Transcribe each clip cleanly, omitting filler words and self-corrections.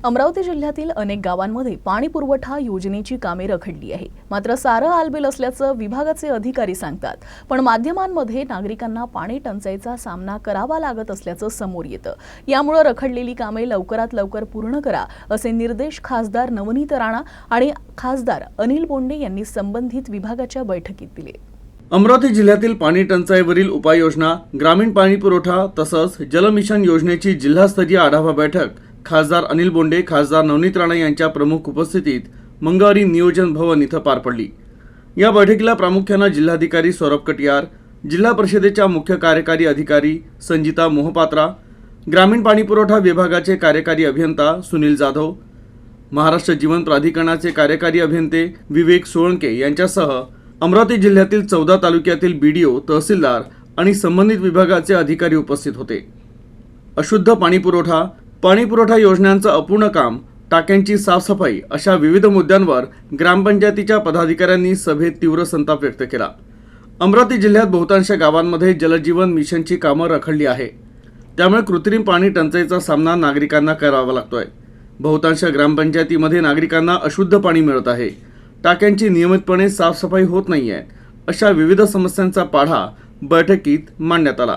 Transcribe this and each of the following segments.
अमरावती जिल्ह्यातील अनेक गावांमध्ये पाणी पुरवठा योजनेची कामे रखडली आहे। मात्र सारं आलबेल असल्याचं विभागाचे अधिकारी सांगतात। पण माध्यमांमध्ये नागरिकांना पाणी टंचाईचा सामना करावा लागत असल्याचं समोर येतं। यामुळे रखडलेली कामे लवकरात लवकर पूर्ण करा असे निर्देश खासदार नवनीत राणा आणि खासदार अनिल बोंडे यांनी संबंधित विभागाच्या बैठकीत दिले। अमरावती जिल्ह्यातील पाणी टंचाईवरील उपाययोजना, ग्रामीण पाणी पुरवठा तसंच जल मिशन योजनेची जिल्हास्तरीय आढावा बैठक खासदार अनिल बोंडे, खासदार नवनीत राणा यांच्या प्रमुख उपस्थितीत मंगळवारी नियोजन भवन इथं पार पडली। या बैठकीला प्रामुख्याने जिल्हाधिकारी सौरभ कटियार, जिल्हा परिषदेच्या मुख्य कार्यकारी अधिकारी संजिता मोहपात्रा, ग्रामीण पाणी पुरवठा विभागाचे कार्यकारी अभियंता सुनील जाधव, महाराष्ट्र जीवन प्राधिकरणाचे कार्यकारी अभियंते विवेक सोळंके यांच्यासह अमरावती जिल्ह्यातील 14 तालुक्यातील बीडीओ, तहसीलदार आणि संबंधित विभागाचे अधिकारी उपस्थित होते। अशुद्ध पाणी पुरवठा योजनांचं अपूर्ण काम, टाक्यांची साफसफाई अशा विविध मुद्द्यांवर ग्रामपंचायतीच्या पदाधिकाऱ्यांनी सभेत तीव्र संताप व्यक्त केला। अमरावती जिल्ह्यात बहुतांश गावांमध्ये जलजीवन मिशनची कामं रखडली आहे। त्यामुळे कृत्रिम पाणी टंचाईचा सामना नागरिकांना करावा लागतोय। बहुतांश ग्रामपंचायतीमध्ये नागरिकांना अशुद्ध पाणी मिळत आहे। टाक्यांची नियमितपणे साफसफाई होत नाहीये। अशा विविध समस्यांचा पाढा बैठकीत मांडण्यात आला।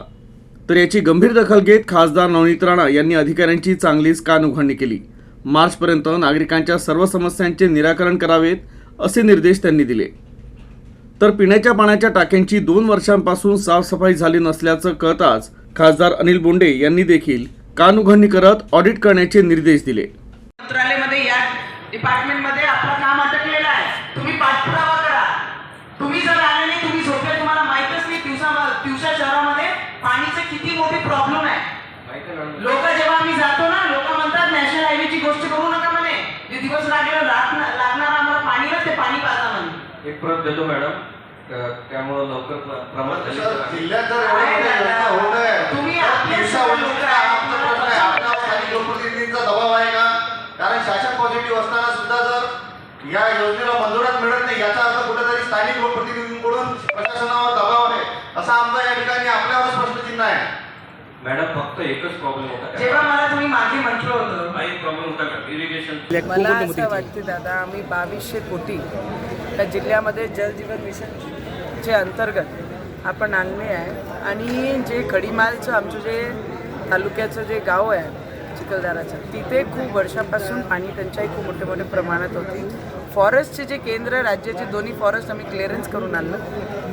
तर याची गंभीर दखल घेत खासदार नवनीत राणा यांनी अधिकाऱ्यांची चांगलीच कानउघडणी केली। मार्चपर्यंत नागरिकांच्या सर्व समस्यांचे निराकरण करावेत असे निर्देश त्यांनी दिले। तर पिण्याच्या पाण्याच्या टाक्यांची 2 वर्षांपासून साफसफाई झाली नसल्याचं कळताच खासदार अनिल बोंडे यांनी देखील कानउघडणी करत ऑडिट करण्याचे निर्देश दिले। मंत्रालयामध्ये या डिपार्टमेंटमध्ये आपलं काम अटकलेलं आहे। तुम्ही पाठपुरावा करा। तुम्ही जर आले नाही, तुम्ही झोपले, तुम्हाला माहितच नाही तिवसा शहरामध्ये पाणीचे किती मोठे प्रॉब्लेम आहे। लोक जेव्हा आम्ही जातो ना, लोक म्हणतात नॅशनल हायवेची गोष्ट करू नका म्हणे, जे दिवस लागणार आम्हाला पाणीला ते पाणी पाजा म्हणे। एक प्रत देतो मॅडम, त्यामुळे लवकर प्रमाण जिल्ह्यात जर एवढं होत आहे, तुम्ही आपल्या लोकप्रतिनिधींचा दबाव आहे का? कारण शासन पॉझिटिव्ह असताना सुद्धा जर या योजनेला मंजुरात मिळत नाही, याचा अर्थ कुठेतरी स्थानिक लोकप्रतिनिधींकडून प्रशासनावर दबाव आहे, असा आमचा या ठिकाणी आपल्यावर स्पष्टचिन्ह आहे। मॅडम फक्त एकच प्रॉब्लेम होता, जेव्हा मला तुम्ही मागे म्हटलं होतं काही प्रॉब्लेम होता का इरिगेशन? मला असं वाटतं दादा, आम्ही 2200 कोटी त्या जिल्ह्यामध्ये जलजीवन मिशनचे अंतर्गत आपण आणले आहे। आणि जे खडीमालचं आमचं जे तालुक्याचं जे गाव आहे चिखलदराचं, तिथे खूप वर्षापासून पाणी टंचाई खूप मोठ्या प्रमाणात होती। फॉरेस्टचे जे केंद्र, राज्याचे दोन्ही फॉरेस्ट आम्ही क्लिअरन्स करून आणलं।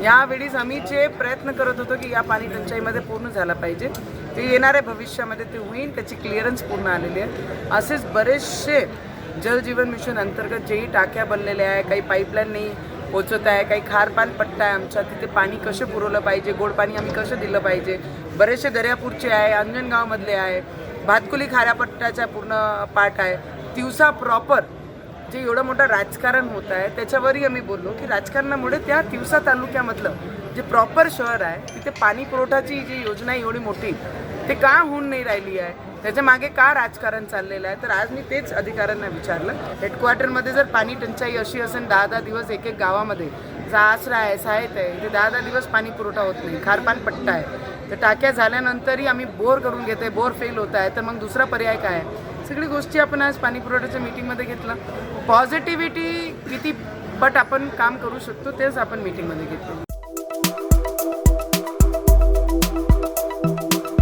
यावेळीच आम्ही जे प्रयत्न करत होतो की या पाणी टंचाईमध्ये पूर्ण झाला पाहिजे, ते येणाऱ्या भविष्यामध्ये ते होईल, त्याची क्लिअरन्स पूर्ण आलेली आहे। असेच बरेचसे जलजीवन मिशन अंतर्गत जेही टाक्या बनलेल्या आहे, काही पाईपलाईन नाही पोचत आहे, काही खारपान पट्टा आहे आमच्या, तिथे पाणी कसं पुरवलं पाहिजे, गोड पाणी आम्ही कसं दिलं पाहिजे। बरेचसे दर्यापूरचे आहे, अंजनगावमधले आहे, भातकुली खाऱ्यापट्ट्याचा पूर्ण पार्ट आहे, तिवसा प्रॉपर जे एवढं मोठं राजकारण होत आहे त्याच्यावरही आम्ही बोललो की राजकारणामुळे त्या तिवसा तालुक्यामधलं जे प्रॉपर शहर आहे तिथे पाणी पुरवठ्याची जी योजना एवढी मोठी ते का होऊन नाही राहिली आहे, त्याच्या मागे का राजकारण चाललेलं आहे। तर आज मी तेच अधिकाऱ्यांना विचारलं, हेडक्वार्टरमध्ये जर पाणी टंचाई अशी असेल 10-10 दिवस एक गावामध्ये आसरा आहे, सहायता आहे, इथे 10-10 दिवस पाणी पुरवठा होत नाही, खारपान पट्टा आहे, तर टाक्या झाल्यानंतरही आम्ही बोर करून घेते, बोर फेल होत आहे, तर मग दुसरा पर्याय काय आहे? सगळी गोष्टी आपण आज पाणी पुरवठ्याच्या मीटिंगमध्ये घेतलं। पॉझिटिव्हिटी किती पट आपण काम करू शकतो तेच आपण मीटिंगमध्ये घेतलं।